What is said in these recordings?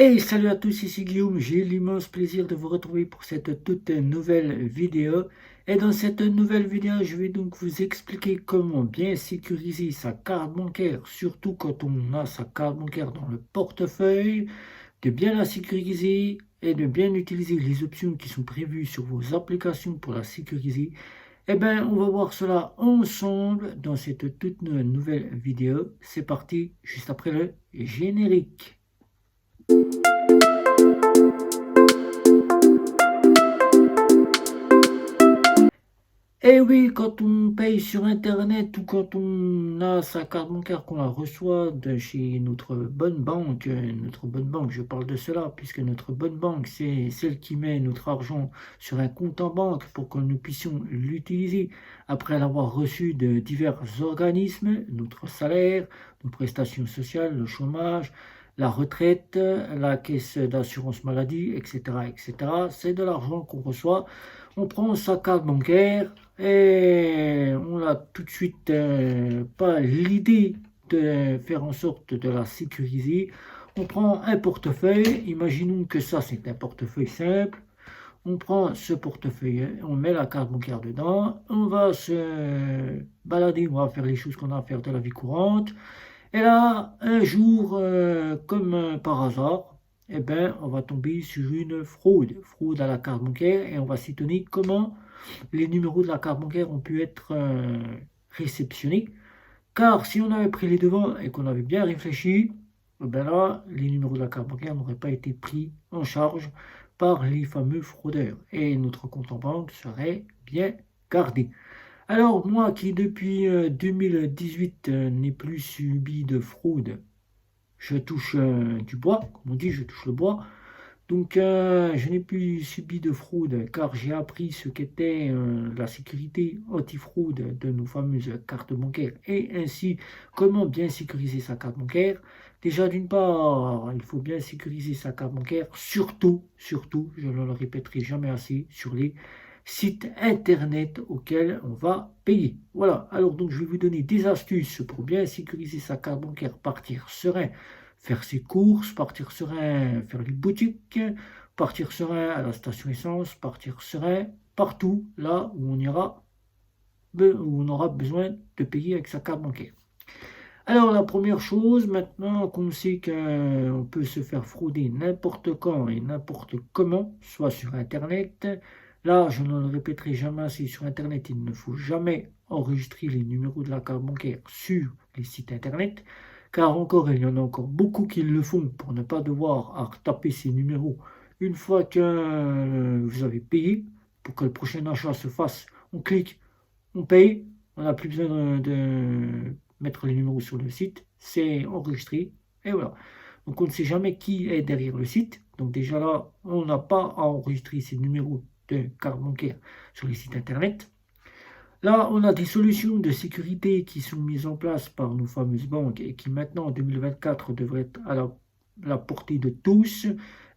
Hey, salut à tous, ici Guillaume. J'ai l'immense plaisir de vous retrouver pour cette toute nouvelle vidéo. Et dans cette nouvelle vidéo, je vais donc vous expliquer comment bien sécuriser sa carte bancaire, surtout quand on a sa carte bancaire dans le portefeuille, de bien la sécuriser et de bien utiliser les options qui sont prévues sur vos applications pour la sécuriser. Eh bien, on va voir cela ensemble dans cette toute nouvelle vidéo. C'est parti, juste après le générique. Eh oui, quand on paye sur Internet ou quand on a sa carte bancaire, qu'on la reçoit de chez notre bonne banque, je parle de cela, puisque notre bonne banque, c'est celle qui met notre argent sur un compte en banque pour que nous puissions l'utiliser après l'avoir reçu de divers organismes, notre salaire, nos prestations sociales, le chômage, la retraite, la caisse d'assurance maladie, etc., etc. C'est de l'argent qu'on reçoit. On prend sa carte bancaire et on n'a tout de suite pas l'idée de faire en sorte de la sécuriser. On prend un portefeuille, imaginons que ça c'est un portefeuille simple. On prend ce portefeuille, on met la carte bancaire dedans, on va se balader, on va faire les choses qu'on a à faire de la vie courante. Et là, un jour, comme par hasard, eh ben, on va tomber sur une fraude à la carte bancaire, et on va s'étonner comment les numéros de la carte bancaire ont pu être réceptionnés. Car si on avait pris les devants et qu'on avait bien réfléchi, eh ben là, les numéros de la carte bancaire n'auraient pas été pris en charge par les fameux fraudeurs, et notre compte en banque serait bien gardé. Alors moi qui depuis 2018 n'ai plus subi de fraude, je touche du bois, comme on dit, je touche le bois. Donc je n'ai plus subi de fraude car j'ai appris ce qu'était la sécurité antifraude de nos fameuses cartes bancaires et ainsi comment bien sécuriser sa carte bancaire. Déjà d'une part, il faut bien sécuriser sa carte bancaire, surtout, je ne le répéterai jamais assez, sur les sites internet auxquels on va payer. Voilà, alors donc je vais vous donner des astuces pour bien sécuriser sa carte bancaire, partir serein, faire ses courses, partir serein, faire les boutiques, partir serein à la station essence, partir serein partout là où on ira, où on aura besoin de payer avec sa carte bancaire. Alors la première chose, maintenant qu'on sait qu'on peut se faire frauder n'importe quand et n'importe comment, soit sur Internet, là je ne le répéterai jamais assez, sur Internet il ne faut jamais enregistrer les numéros de la carte bancaire sur les sites Internet, car encore il y en a encore beaucoup qui le font pour ne pas devoir à taper ces numéros une fois que vous avez payé, pour que le prochain achat se fasse, on clique, on paye, on n'a plus besoin de mettre les numéros sur le site, c'est enregistré, et voilà. Donc on ne sait jamais qui est derrière le site. Donc déjà là, on n'a pas à enregistrer ces numéros de carte bancaire sur les sites internet. Là, on a des solutions de sécurité qui sont mises en place par nos fameuses banques et qui maintenant en 2024 devraient être à la portée de tous.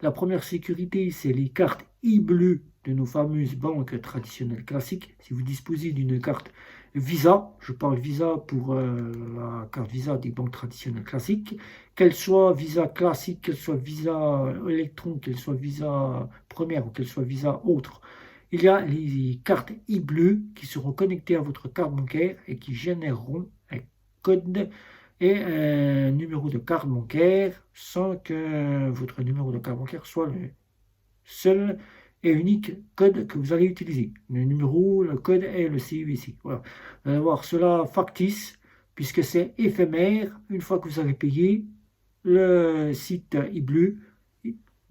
La première sécurité, c'est les cartes e-bleu de nos fameuses banques traditionnelles classiques. Si vous disposez d'une carte Visa, je parle Visa pour la carte Visa des banques traditionnelles classiques, qu'elle soit Visa classique, qu'elle soit Visa électron, qu'elle soit Visa première ou qu'elle soit Visa autre, il y a les cartes e-bleu qui seront connectées à votre carte bancaire et qui généreront un code et un numéro de carte bancaire sans que votre numéro de carte bancaire soit le seul et unique code que vous allez utiliser. Le numéro, le code est le CVC. Voilà. Vous allez voir cela factice puisque c'est éphémère. Une fois que vous avez payé, le site e-bleu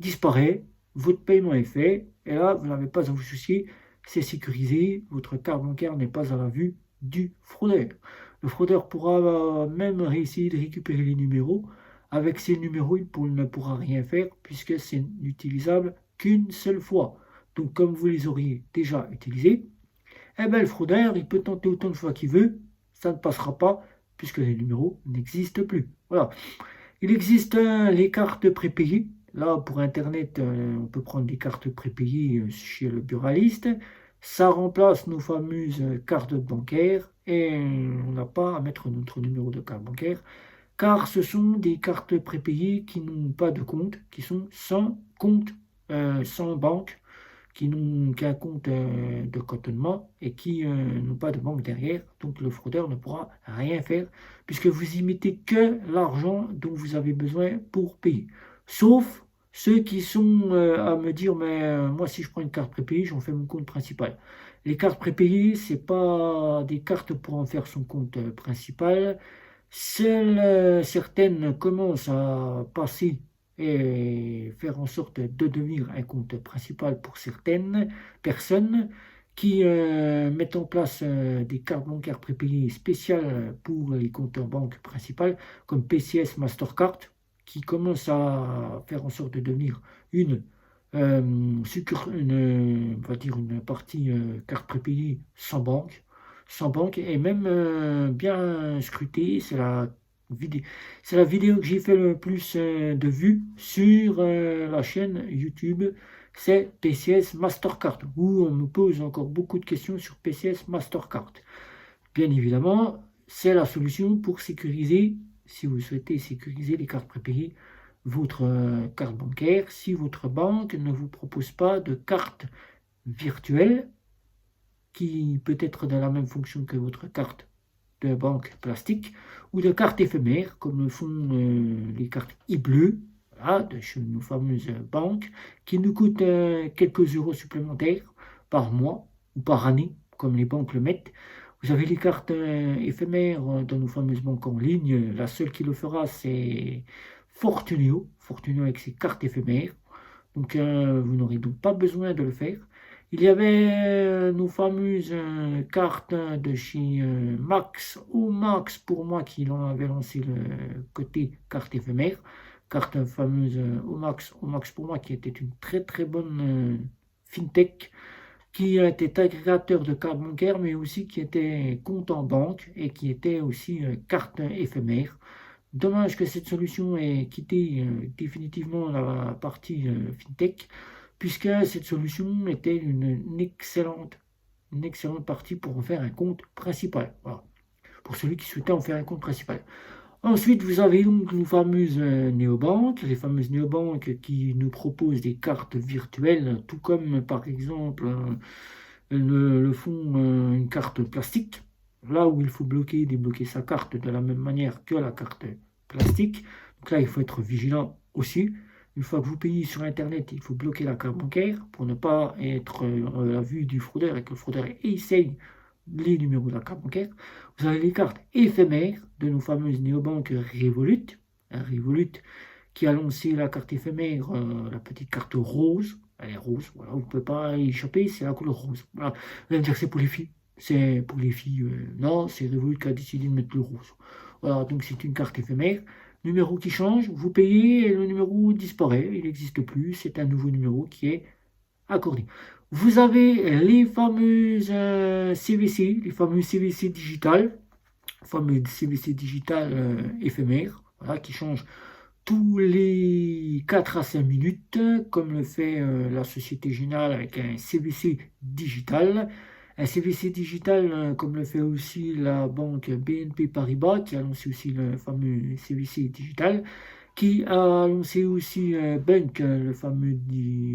disparaît, votre paiement est fait, et là, vous n'avez pas à vous soucier, c'est sécurisé, votre carte bancaire n'est pas à la vue du fraudeur. Le fraudeur pourra même réessayer de récupérer les numéros. Avec ces numéros, il ne pourra rien faire puisque c'est n'utilisable qu'une seule fois. Donc, comme vous les auriez déjà utilisés, eh ben, le fraudeur, il peut tenter autant de fois qu'il veut, ça ne passera pas puisque les numéros n'existent plus. Voilà. Il existe les cartes prépayées. Là, pour Internet, on peut prendre des cartes prépayées chez le buraliste. Ça remplace nos fameuses cartes bancaires et on n'a pas à mettre notre numéro de carte bancaire car ce sont des cartes prépayées qui n'ont pas de compte, qui sont sans compte, sans banque, qui n'ont qu'un compte de cantonnement et qui n'ont pas de banque derrière. Donc le fraudeur ne pourra rien faire puisque vous y mettez que l'argent dont vous avez besoin pour payer. Sauf ceux qui sont à me dire, mais moi si je prends une carte prépayée, j'en fais mon compte principal. Les cartes prépayées, c'est pas des cartes pour en faire son compte principal. Seules certaines commencent à passer et faire en sorte de devenir un compte principal pour certaines personnes qui mettent en place des cartes bancaires prépayées spéciales pour les comptes en banque principales, comme PCS Mastercard, qui commencent à faire en sorte de devenir on va dire une partie carte prépayée sans banque et même bien scrutée. C'est la vidéo que j'ai fait le plus de vues sur la chaîne YouTube. C'est PCS Mastercard, où on me pose encore beaucoup de questions sur PCS Mastercard. Bien évidemment, c'est la solution pour sécuriser, si vous souhaitez sécuriser les cartes prépayées, votre carte bancaire, si votre banque ne vous propose pas de carte virtuelle qui peut être dans la même fonction que votre carte de banque plastique ou de carte éphémère comme le font les cartes e-bleu, voilà, de chez nos fameuses banques qui nous coûtent quelques euros supplémentaires par mois ou par année comme les banques le mettent. Vous avez les cartes éphémères dans nos fameuses banques en ligne. La seule qui le fera, c'est Fortuneo. Fortuneo avec ses cartes éphémères. Donc, vous n'aurez donc pas besoin de le faire. Il y avait nos fameuses cartes de chez Max ou Max pour moi qui avait lancé le côté carte éphémère. Carte fameuse Omax pour moi qui était une très très bonne fintech qui était agrégateur de cartes bancaires, mais aussi qui était compte en banque et qui était aussi carte éphémère. Dommage que cette solution ait quitté définitivement la partie fintech, puisque cette solution était une excellente partie pour en faire un compte principal. Voilà. Pour celui qui souhaitait en faire un compte principal. Ensuite, vous avez donc nos fameuses néobanques, les fameuses néobanques qui nous proposent des cartes virtuelles, tout comme par exemple le font une carte plastique, là où il faut débloquer sa carte de la même manière que la carte plastique. Donc là, il faut être vigilant aussi. Une fois que vous payez sur Internet, il faut bloquer la carte bancaire pour ne pas être à la vue du fraudeur et que le fraudeur essaye les numéros de la carte bancaire. Vous avez les cartes éphémères de nos fameuses néobanques Revolut. Revolut qui a lancé la carte éphémère, la petite carte rose. Elle est rose, voilà, vous ne pouvez pas y échapper, c'est la couleur rose. Voilà. Vous allez me dire que c'est pour les filles. C'est pour les filles. Non, c'est Revolut qui a décidé de mettre le rose. Voilà, donc c'est une carte éphémère. Numéro qui change, vous payez et le numéro disparaît, il n'existe plus. C'est un nouveau numéro qui est accordé. Vous avez les fameuses CVC, les fameux CVC digital, éphémères, voilà, qui changent tous les 4 à 5 minutes, comme le fait la Société Générale avec un CVC digital. Un CVC digital, comme le fait aussi la banque BNP Paribas, qui a lancé aussi le fameux CVC digital, qui a lancé aussi Bunk, le fameux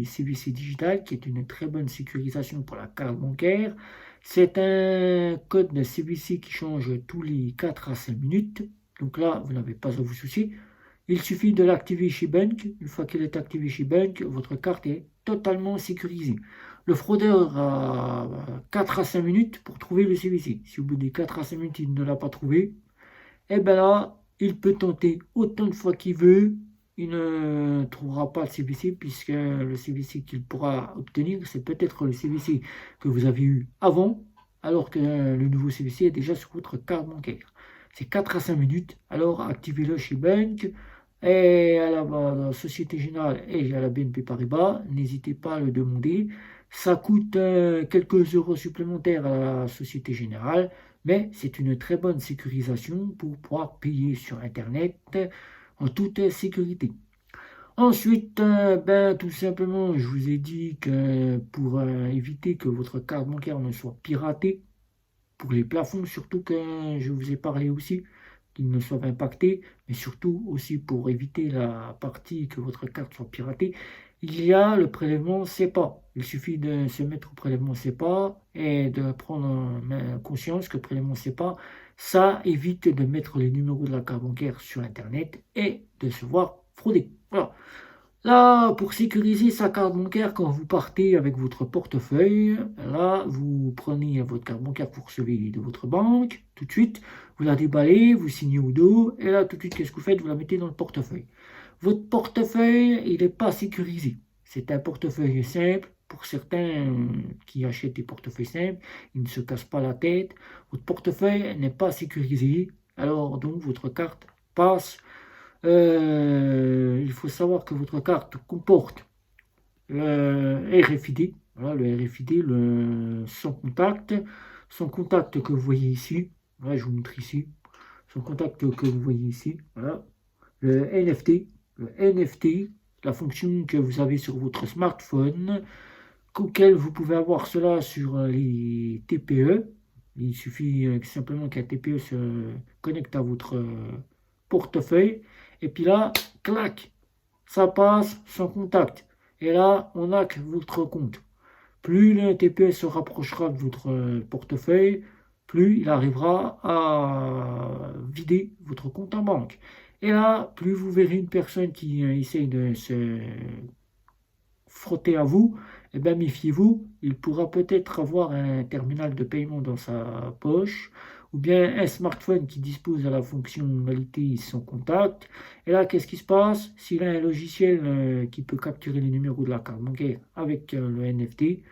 CVC digital, qui est une très bonne sécurisation pour la carte bancaire. C'est un code de CVC qui change tous les 4 à 5 minutes. Donc là, vous n'avez pas à vous soucier. Il suffit de l'activer chez Bunk. Une fois qu'elle est activée chez Bunk, votre carte est totalement sécurisée. Le fraudeur a 4 à 5 minutes pour trouver le CVC. Si au bout des 4 à 5 minutes, il ne l'a pas trouvé, eh bien là, il peut tenter autant de fois qu'il veut. Il ne trouvera pas le CVC puisque le CVC qu'il pourra obtenir, c'est peut-être le CVC que vous avez eu avant, alors que le nouveau CVC est déjà sur votre carte bancaire. C'est 4 à 5 minutes, alors activez-le chez Bank et à la Société Générale et à la BNP Paribas. N'hésitez pas à le demander. Ça coûte quelques euros supplémentaires à la Société Générale, mais c'est une très bonne sécurisation pour pouvoir payer sur Internet en toute sécurité. Ensuite, tout simplement, je vous ai dit que pour éviter que votre carte bancaire ne soit piratée, pour les plafonds, surtout que je vous ai parlé aussi qu'ils ne soient impactés, mais surtout aussi pour éviter la partie que votre carte soit piratée, il y a le prélèvement SEPA. Il suffit de se mettre au prélèvement SEPA et de prendre conscience que le prélèvement SEPA, ça évite de mettre les numéros de la carte bancaire sur Internet et de se voir frauder. Voilà. Là, pour sécuriser sa carte bancaire, quand vous partez avec votre portefeuille, là, vous prenez votre carte bancaire que vous recevez de votre banque, tout de suite, vous la déballez, vous signez au dos, et là, tout de suite, qu'est-ce que vous faites? Vous la mettez dans le portefeuille. Votre portefeuille, il n'est pas sécurisé. C'est un portefeuille simple. Pour certains qui achètent des portefeuilles simples, ils ne se cassent pas la tête. Votre portefeuille n'est pas sécurisé. Alors, donc, votre carte passe. Il faut savoir que votre carte comporte le RFID, voilà, le RFID, son contact que vous voyez ici, voilà, je vous montre ici, son contact que vous voyez ici, voilà, le NFT, la fonction que vous avez sur votre smartphone, auquel vous pouvez avoir cela sur les TPE. Il suffit simplement qu'un TPE se connecte à votre portefeuille. Et puis là, clac, ça passe sans contact. Et là, on a que votre compte. Plus le TPE se rapprochera de votre portefeuille, plus il arrivera à vider votre compte en banque. Et là, plus vous verrez une personne qui essaye de se frotter à vous, eh bien méfiez-vous, il pourra peut-être avoir un terminal de paiement dans sa poche, ou bien un smartphone qui dispose de la fonctionnalité sans contact. Et là, qu'est-ce qui se passe? S'il a un logiciel qui peut capturer les numéros de la carte bancaire avec le NFT,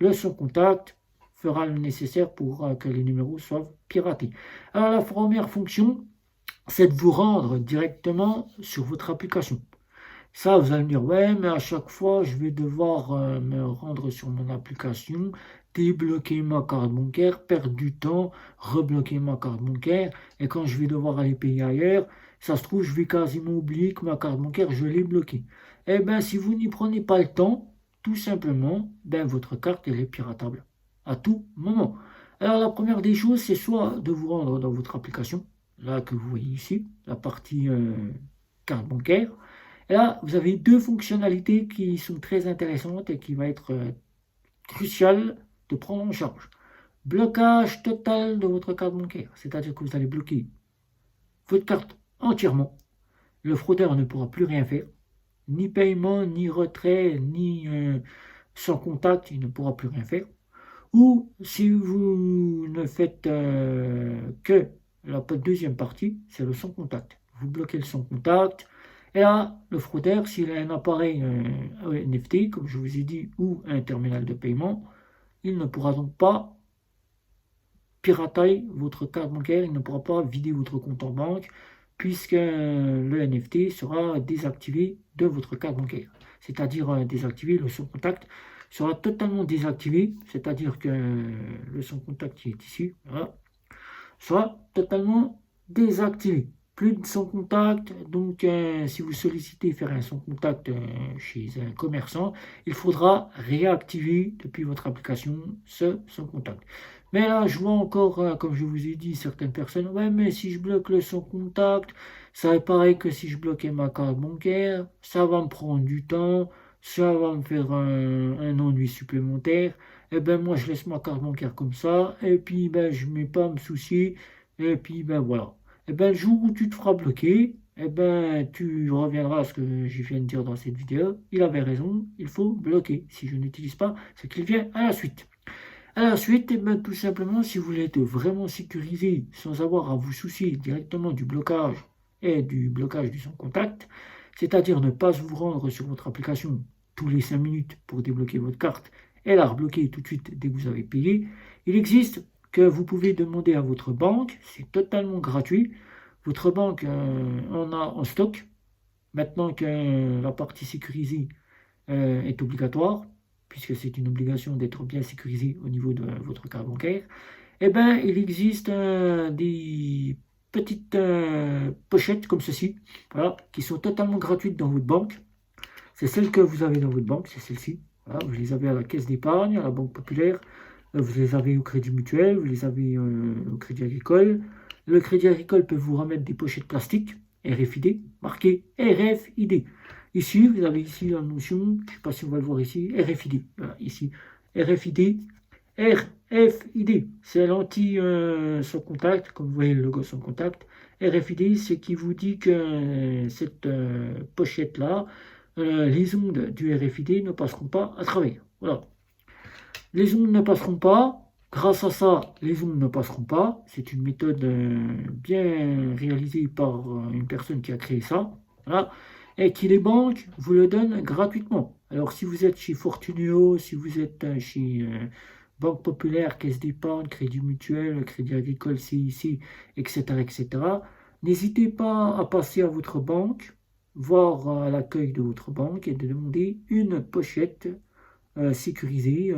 le sans contact fera le nécessaire pour que les numéros soient piratés. Alors la première fonction, c'est de vous rendre directement sur votre application. Ça, vous allez me dire, ouais, mais à chaque fois, je vais devoir me rendre sur mon application, débloquer ma carte bancaire, perdre du temps, rebloquer ma carte bancaire, et quand je vais devoir aller payer ailleurs, ça se trouve, je vais quasiment oublier que ma carte bancaire, je l'ai bloquée. Eh bien, si vous n'y prenez pas le temps, tout simplement, ben, votre carte, elle est piratable à tout moment. Alors, la première des choses, c'est soit de vous rendre dans votre application, là que vous voyez ici, la partie carte bancaire. Et là, vous avez deux fonctionnalités qui sont très intéressantes et qui va être crucial de prendre en charge. Blocage total de votre carte bancaire, c'est-à-dire que vous allez bloquer votre carte entièrement. Le fraudeur ne pourra plus rien faire, ni paiement, ni retrait, ni sans contact, il ne pourra plus rien faire. Ou si vous ne faites que la deuxième partie, c'est le sans contact. Vous bloquez le sans contact. Et là, le fraudeur, s'il a un appareil NFT, comme je vous ai dit, ou un terminal de paiement, il ne pourra donc pas pirater votre carte bancaire, il ne pourra pas vider votre compte en banque, puisque le NFT sera désactivé de votre carte bancaire. C'est-à-dire désactivé, le sans contact sera totalement désactivé, c'est-à-dire que le sans contact qui est ici, voilà, sera totalement désactivé. Plus de sans contact, donc si vous sollicitez faire un sans contact chez un commerçant, il faudra réactiver depuis votre application ce sans contact. Mais là, je vois encore, comme je vous ai dit, certaines personnes, ouais, mais si je bloque le sans contact, ça est pareil que si je bloquais ma carte bancaire, ça va me prendre du temps, ça va me faire un ennui supplémentaire. Et ben moi, je laisse ma carte bancaire comme ça, et puis ben je ne mets pas à me soucier, et puis ben voilà. Et ben le jour où tu te feras bloquer, et ben tu reviendras à ce que je viens de dire dans cette vidéo. Il avait raison, il faut bloquer. Si je n'utilise pas, c'est qu'il vient à la suite. À la suite, et ben, tout simplement, si vous voulez être vraiment sécurisé sans avoir à vous soucier directement du blocage et du blocage du sans contact, c'est-à-dire ne pas vous rendre sur votre application tous les 5 minutes pour débloquer votre carte et la rebloquer tout de suite dès que vous avez payé, il existe que vous pouvez demander à votre banque, c'est totalement gratuit. Votre banque en a en stock, maintenant que la partie sécurisée est obligatoire, puisque c'est une obligation d'être bien sécurisé au niveau de votre carte bancaire. Eh bien, il existe des petites pochettes comme ceci, voilà, qui sont totalement gratuites dans votre banque. C'est celle que vous avez dans votre banque, c'est celle-ci. Voilà, vous les avez à la caisse d'épargne, à la Banque Populaire, vous les avez au Crédit Mutuel, vous les avez au Crédit Agricole. Le Crédit Agricole peut vous remettre des pochettes plastiques, RFID, marquées RFID. Ici, vous avez ici la notion, je ne sais pas si on va le voir ici, RFID. Voilà, ici, RFID. RFID, c'est l'anti sans contact, comme vous voyez le logo sans contact. RFID, c'est qui vous dit que cette pochette-là, les ondes du RFID ne passeront pas à travers. Voilà. Les ondes ne passeront pas. Grâce à ça, les ondes ne passeront pas. C'est une méthode bien réalisée par une personne qui a créé ça. Voilà. Et qui les banques vous le donnent gratuitement. Alors si vous êtes chez Fortuneo, si vous êtes chez Banque Populaire, Caisse d'épargne, Crédit Mutuel, Crédit Agricole, CIC, etc., etc., n'hésitez pas à passer à votre banque, voir à l'accueil de votre banque et de demander une pochette sécurisée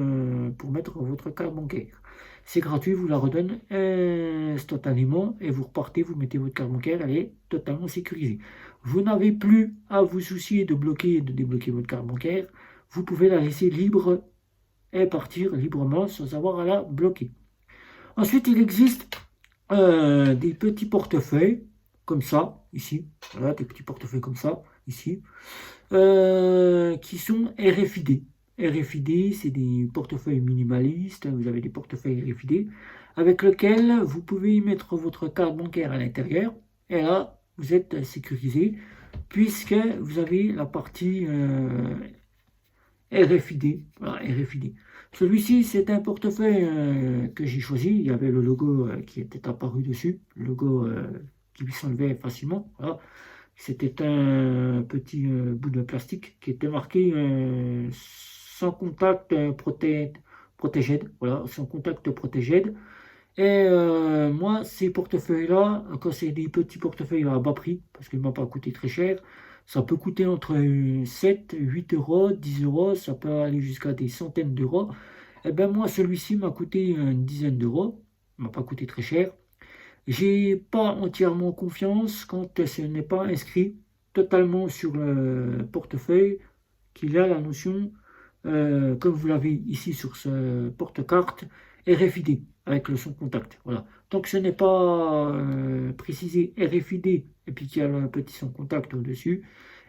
pour mettre votre carte bancaire. C'est gratuit, vous la redonne instantanément et vous repartez, vous mettez votre carte bancaire, elle est totalement sécurisée. Vous n'avez plus à vous soucier de bloquer et de débloquer votre carte bancaire. Vous pouvez la laisser libre et partir librement sans avoir à la bloquer. Ensuite, il existe des petits portefeuilles comme ça, ici. Voilà, des petits portefeuilles comme ça, ici, qui sont RFID. RFID, c'est des portefeuilles minimalistes. Vous avez des portefeuilles RFID avec lesquels vous pouvez y mettre votre carte bancaire à l'intérieur. Et là, vous êtes sécurisé puisque vous avez la partie RFID. Voilà, RFID. Celui-ci, c'est un portefeuille que j'ai choisi. Il y avait le logo qui était apparu dessus, le logo qui s'enlevait facilement. Voilà. C'était un petit bout de plastique qui était marqué sans contact protégé. Voilà, sans contact protégé. Et moi, ces portefeuilles-là, quand c'est des petits portefeuilles à bas prix, parce qu'ils ne m'ont pas coûté très cher, ça peut coûter entre 7, 8 euros, 10 euros, ça peut aller jusqu'à des centaines d'euros. Et bien moi, celui-ci m'a coûté une dizaine d'euros, il ne m'a pas coûté très cher. J'ai pas entièrement confiance quand ce n'est pas inscrit totalement sur le portefeuille qu'il y a la notion, comme vous l'avez ici sur ce porte-carte, RFID avec le son contact. Voilà. Tant que ce n'est pas précisé RFID et puis qu'il y a le petit son contact au-dessus,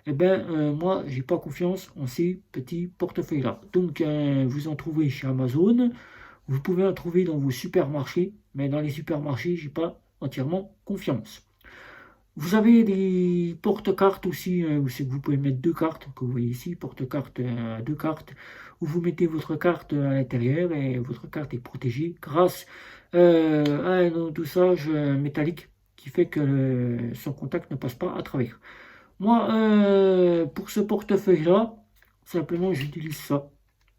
eh ben moi j'ai pas confiance en ces petits portefeuilles là. Donc vous en trouvez chez Amazon, vous pouvez en trouver dans vos supermarchés, mais dans les supermarchés j'ai pas entièrement confiance. Vous avez des porte-cartes aussi, où c'est que vous pouvez mettre deux cartes, que vous voyez ici, porte-carte deux cartes, où vous mettez votre carte à l'intérieur et votre carte est protégée grâce à un endossage métallique qui fait que son contact ne passe pas à travers. Moi, pour ce portefeuille-là, simplement j'utilise ça.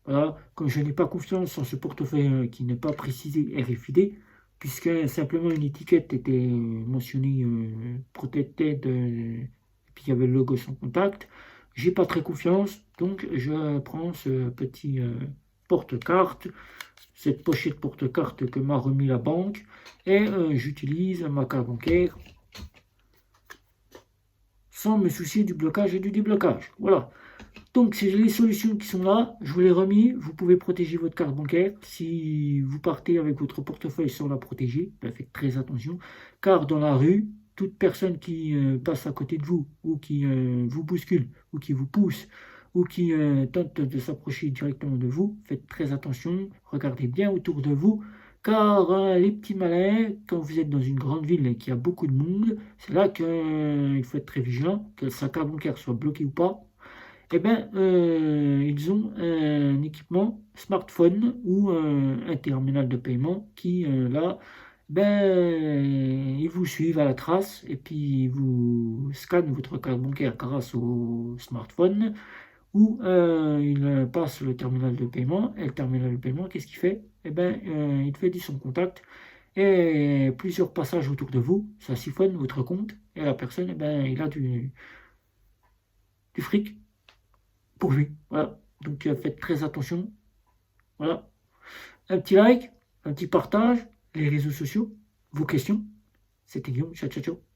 Voilà, comme je n'ai pas confiance en ce portefeuille qui n'est pas précisé RFID, puisque simplement une étiquette était mentionnée protected, et puis il y avait le logo sans contact. J'ai pas très confiance, donc je prends ce petit porte-carte, cette pochette porte-carte que m'a remis la banque, et j'utilise ma carte bancaire sans me soucier du blocage et du déblocage. Voilà. Donc, c'est les solutions qui sont là. Je vous les ai remis. Vous pouvez protéger votre carte bancaire. Si vous partez avec votre portefeuille sans la protéger, ben faites très attention. Car dans la rue, toute personne qui passe à côté de vous, ou qui vous bouscule, ou qui vous pousse, ou qui tente de s'approcher directement de vous, faites très attention. Regardez bien autour de vous. Car les petits malins, quand vous êtes dans une grande ville et qu'il y a beaucoup de monde, c'est là qu'il faut être très vigilant, que sa carte bancaire soit bloquée ou pas. Eh bien, ils ont un équipement smartphone ou un terminal de paiement qui, là, ben, ils vous suivent à la trace et puis ils vous scannent votre carte bancaire grâce au smartphone ou il passe le terminal de paiement. Et le terminal de paiement, qu'est-ce qu'il fait? Eh bien, il fait du son contact et plusieurs passages autour de vous, ça siphonne votre compte et la personne, eh ben, il a du fric pour lui. Voilà. Donc faites très attention. Voilà. Un petit like, un petit partage, les réseaux sociaux, vos questions. C'était Guillaume. Ciao, ciao, ciao.